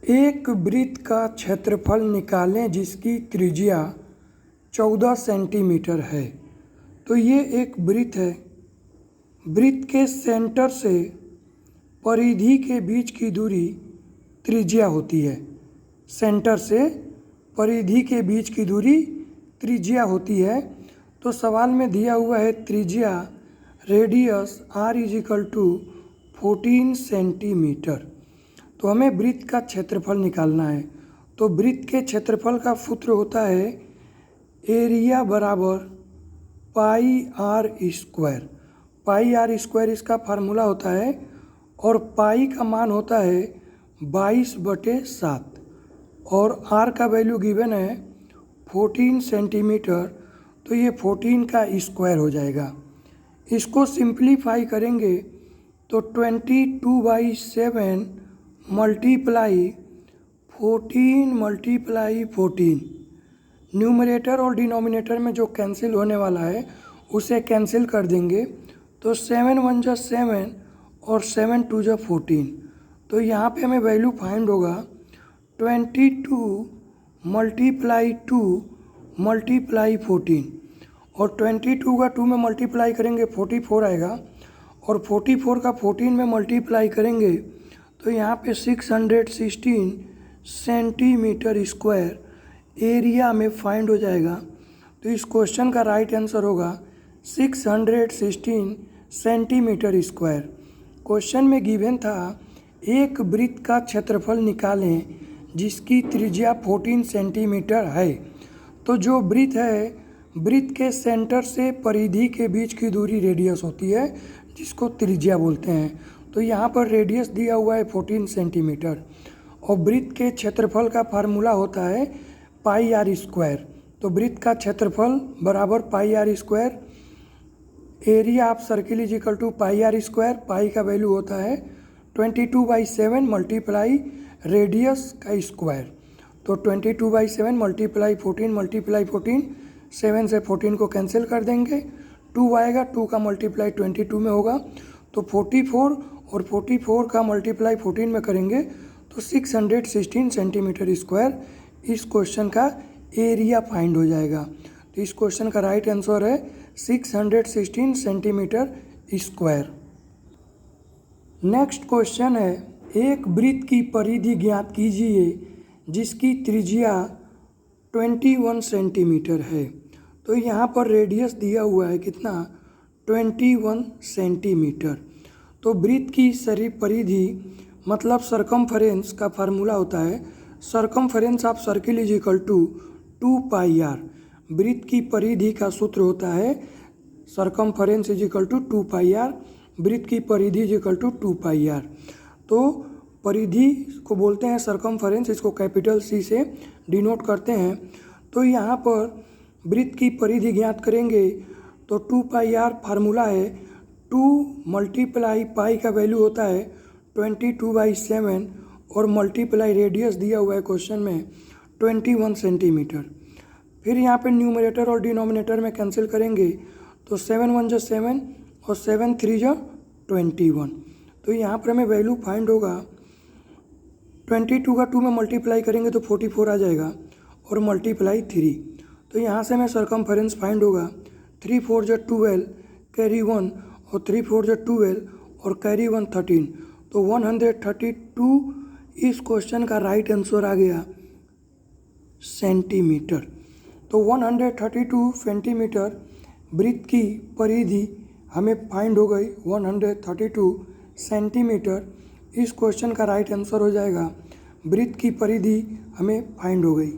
एक वृत्त का क्षेत्रफल निकालें जिसकी त्रिज्या 14 सेंटीमीटर है। तो ये एक वृत्त है। वृत्त के सेंटर से परिधि के बीच की दूरी त्रिज्या होती है। सेंटर से परिधि के बीच की दूरी त्रिज्या होती है। तो सवाल में दिया हुआ है त्रिज्या रेडियस r = 14 सेंटीमीटर। तो हमें वृत्त का क्षेत्रफल निकालना है। तो वृत्त के क्षेत्रफल का सूत्र होता है एरिया बराबर pi R square. Pi R square इसका फार्मूला होता है और पाई का मान होता है 22/7 और आर का वैल्यू गिवन है 14 सेंटीमीटर। तो ये 14 का स्क्वायर हो जाएगा। इसको सिंप्लीफाई करेंगे तो 22/7 मल्टीप्लाई 14 न्यूमरेटर और डिनोमिनेटर में जो कैंसिल होने वाला है उसे कैंसिल कर देंगे। तो 7 1 जा 7 और 7 2 जा 14। तो यहाँ पे हमें वैल्यू फाइंड होगा 22 मल्टीप्लाई 2 मल्टीप्लाई 14 और 22 का 2 में मल्टीप्लाई करेंगे 44 आएगा और 44 का 14 में मल्टीप्लाई करेंगे तो यहाँ पे 616 सेंटीमीटर स्क्वायर एरिया में फाइंड हो जाएगा। तो इस क्वेश्चन का राइट आंसर होगा 616 सेंटीमीटर स्क्वायर। क्वेश्चन में गिवन था एक वृत्त का क्षेत्रफल निकालें जिसकी त्रिज्या 14 सेंटीमीटर है। तो जो वृत्त है, वृत्त के सेंटर से परिधि के बीच की दूरी रेडियस होती है जिसको त्रिज्या बोलते हैं। तो यहाँ पर रेडियस दिया हुआ है 14 सेंटीमीटर और वृत्त के क्षेत्रफल का फार्मूला होता है पाई आर स्क्वायर। तो वृत्त का क्षेत्रफल बराबर pi R square. Area of circle = pi R square. Pi का वैल्यू होता है 22/7 मल्टीप्लाई रेडियस का स्क्वायर। तो 22/7 मल्टीप्लाई 14 मल्टीप्लाई 14, 7 से 14 को कैंसिल कर देंगे, 2 आएगा, 2 का मल्टीप्लाई 22 में होगा तो 44 और 44 का मल्टीप्लाई 14 में करेंगे तो 616 सेंटीमीटर स्क्वायर इस क्वेश्चन का एरिया फाइंड हो जाएगा। तो इस क्वेश्चन का राइट आंसर है 616 सेंटीमीटर स्क्वायर। नेक्स्ट क्वेश्चन है एक वृत्त की परिधि ज्ञात कीजिए जिसकी त्रिज्या 21 सेंटीमीटर है। तो यहाँ पर रेडियस दिया हुआ है कितना, 21 सेंटीमीटर। तो वृत्त की सरी परिधि मतलब सरकमफरेंस का फार्मूला होता है circumference of circle = 2 pi r. वृत्त की परिधि का सूत्र होता है सरकमफरेंस = 2 पाई आर। वृत्त की परिधि = 2 पाई आर। तो परिधि को बोलते हैं सरकमफरेंस, इसको कैपिटल C से डिनोट करते हैं। तो यहाँ पर वृत्त की परिधि ज्ञात करेंगे तो 2 पाई आर फार्मूला है 2 मल्टीप्लाई पाई का वैल्यू होता है 22/7 और मल्टीप्लाई रेडियस दिया हुआ है क्वेश्चन में 21 सेंटीमीटर। फिर यहाँ पे न्यूमरेटर और डिनोमिनेटर में कैंसिल करेंगे तो 7 1 जा 7 और 7 3 जा 21। तो यहाँ पर हमें वैल्यू फाइंड होगा 22 का 2 में मल्टीप्लाई करेंगे तो 44 आ जाएगा और मल्टीप्लाई 3। तो यहाँ से हमें सरकमफरेंस फाइंड होगा 3 4 जा 12 कैरी 1 और 3 4 जा 12 और कैरी 1 13। तो 132 इस क्वेश्चन का राइट आंसर आ गया सेंटीमीटर। तो 132 सेंटीमीटर वृत्त की परिधि हमें फाइंड हो गई 132 सेंटीमीटर। इस क्वेश्चन का राइट आंसर हो जाएगा वृत्त की परिधि हमें फाइंड हो गई।